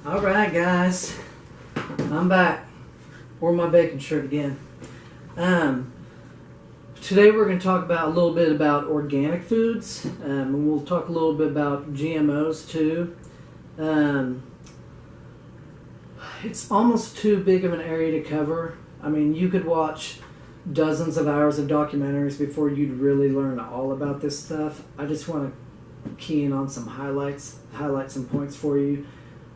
Alright guys, I'm back. Wore my bacon shirt again. Today we're going to talk about a little bit about organic foods, and we'll talk a little bit about GMOs too. It's almost too big of an area to cover. I mean, you could watch dozens of hours of documentaries before you'd really learn all about this stuff. I just want to key in on some highlight some points for you.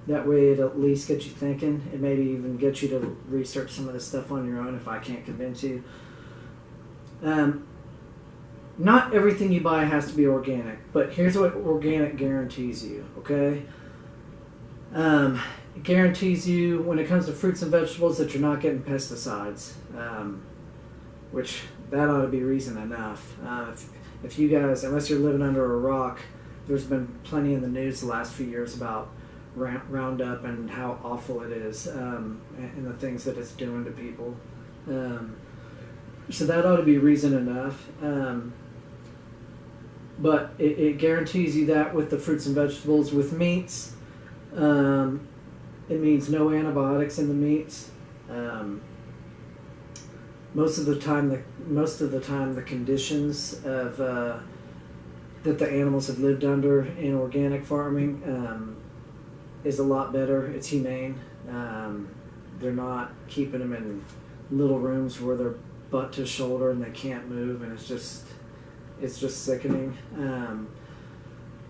That way it at least gets you thinking. It maybe even gets you to research some of this stuff on your own if I can't convince you. Not everything you buy has to be organic, but here's what organic guarantees you, okay? It guarantees you, when it comes to fruits and vegetables, that you're not getting pesticides, which that ought to be reason enough. If you guys, unless you're living under a rock, there's been plenty in the news the last few years about Roundup and how awful it is, and the things that it's doing to people. So that ought to be reason enough. But it guarantees you that with the fruits and vegetables. With meats, it means no antibiotics in the meats. Most of the time, the conditions of that the animals have lived under in organic farming is a lot better. It's humane. They're not keeping them in little rooms where they're butt to shoulder and they can't move, and it's just sickening.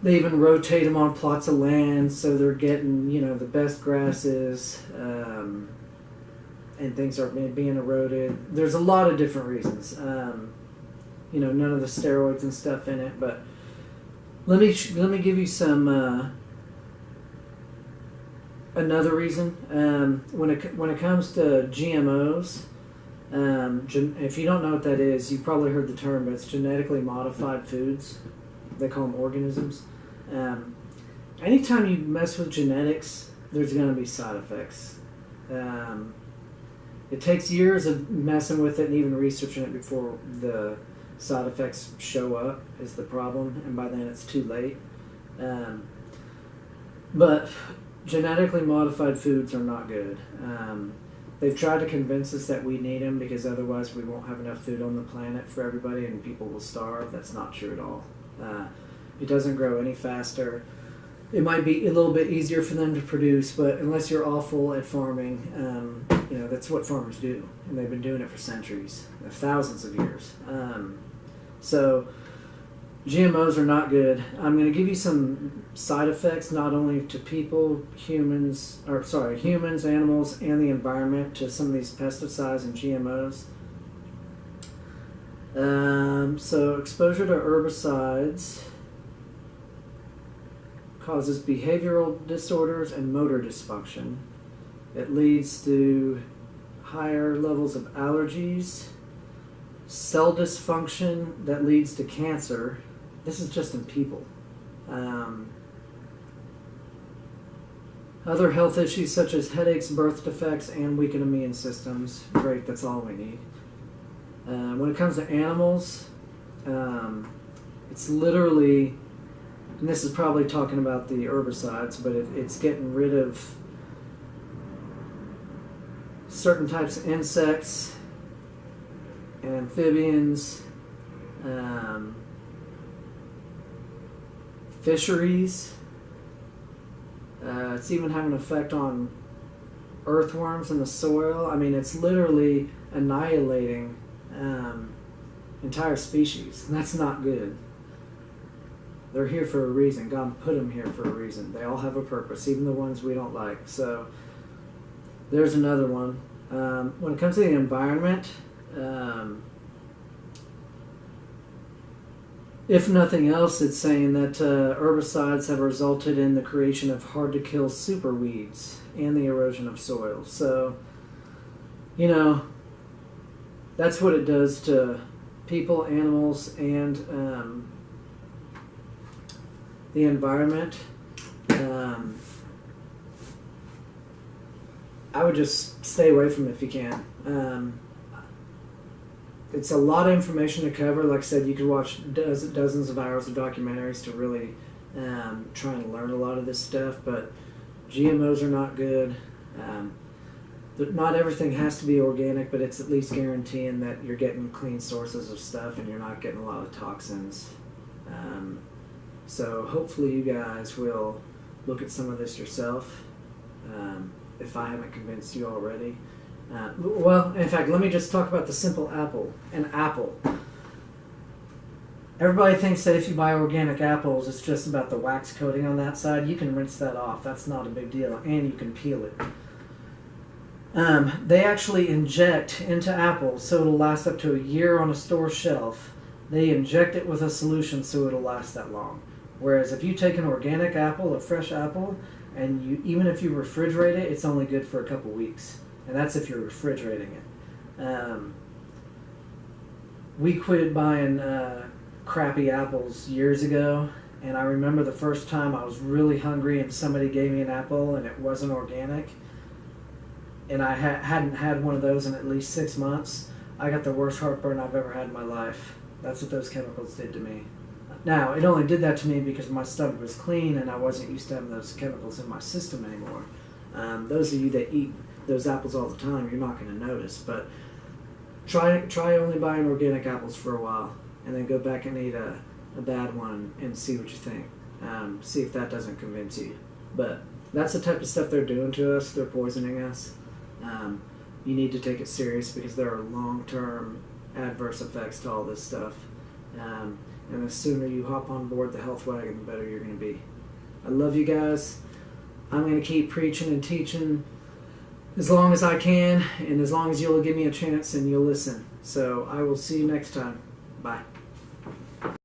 They even rotate them on plots of land, so they're getting, the best grasses, and things are being eroded. There's a lot of different reasons. None of the steroids and stuff in it, but let me give you some another reason. When it comes to GMOs, if you don't know what that is, you've probably heard the term, but it's genetically modified foods. They call them organisms. Anytime you mess with genetics, there's going to be side effects. It takes years of messing with it and even researching it before the side effects show up is the problem, and by then it's too late. But genetically modified foods are not good. They've tried to convince us that we need them because otherwise we won't have enough food on the planet for everybody and people will starve. That's not true at all. It doesn't grow any faster. It might be a little bit easier for them to produce, but unless you're awful at farming, that's what farmers do. And they've been doing it for centuries, thousands of years. So GMOs are not good. I'm going to give you some side effects, not only to people, humans, animals, and the environment, to some of these pesticides and GMOs. So exposure to herbicides causes behavioral disorders and motor dysfunction. It leads to higher levels of allergies, cell dysfunction that leads to cancer. This is just in people. Other health issues such as headaches, birth defects, and weakened immune systems. Great, that's all we need. When it comes to animals, it's literally, and this is probably talking about the herbicides, but it's getting rid of certain types of insects and amphibians, fisheries. It's even having an effect on earthworms in the soil. I mean, it's literally annihilating entire species, and that's not good. They're here for a reason. God put them here for a reason. They all have a purpose, even the ones we don't like. So there's another one. When it comes to the environment, if nothing else, it's saying that herbicides have resulted in the creation of hard-to-kill superweeds and the erosion of soil. So, that's what it does to people, animals, and the environment. I would just stay away from it if you can. It's a lot of information to cover. Like I said, you could watch dozens of hours of documentaries to really try and learn a lot of this stuff, but GMOs are not good. Not everything has to be organic, but it's at least guaranteeing that you're getting clean sources of stuff and you're not getting a lot of toxins. So hopefully you guys will look at some of this yourself, if I haven't convinced you already. Well, in fact, let me just talk about the simple apple. An apple. Everybody thinks that if you buy organic apples, it's just about the wax coating on that side. You can rinse that off. That's not a big deal, and you can peel it. They actually inject into apples so it'll last up to a year on a store shelf. They inject it with a solution so it'll last that long. Whereas if you take an organic apple, a fresh apple, and even if you refrigerate it, it's only good for a couple weeks. And that's if you're refrigerating it. We quit buying crappy apples years ago, and I remember the first time I was really hungry and somebody gave me an apple and it wasn't organic, and I hadn't had one of those in at least 6 months. I got the worst heartburn I've ever had in my life. That's what those chemicals did to me. Now, it only did that to me because my stomach was clean and I wasn't used to having those chemicals in my system anymore. Those of you that eat those apples all the time, you're not going to notice, but try only buying organic apples for a while and then go back and eat a bad one and see what you think. See if that doesn't convince you. But that's the type of stuff they're doing to us. They're poisoning us. You need to take it serious because there are long-term adverse effects to all this stuff. And the sooner you hop on board the health wagon, the better you're going to be. I love you guys. I'm going to keep preaching and teaching as long as I can, and as long as you'll give me a chance and you'll listen. So I will see you next time. Bye.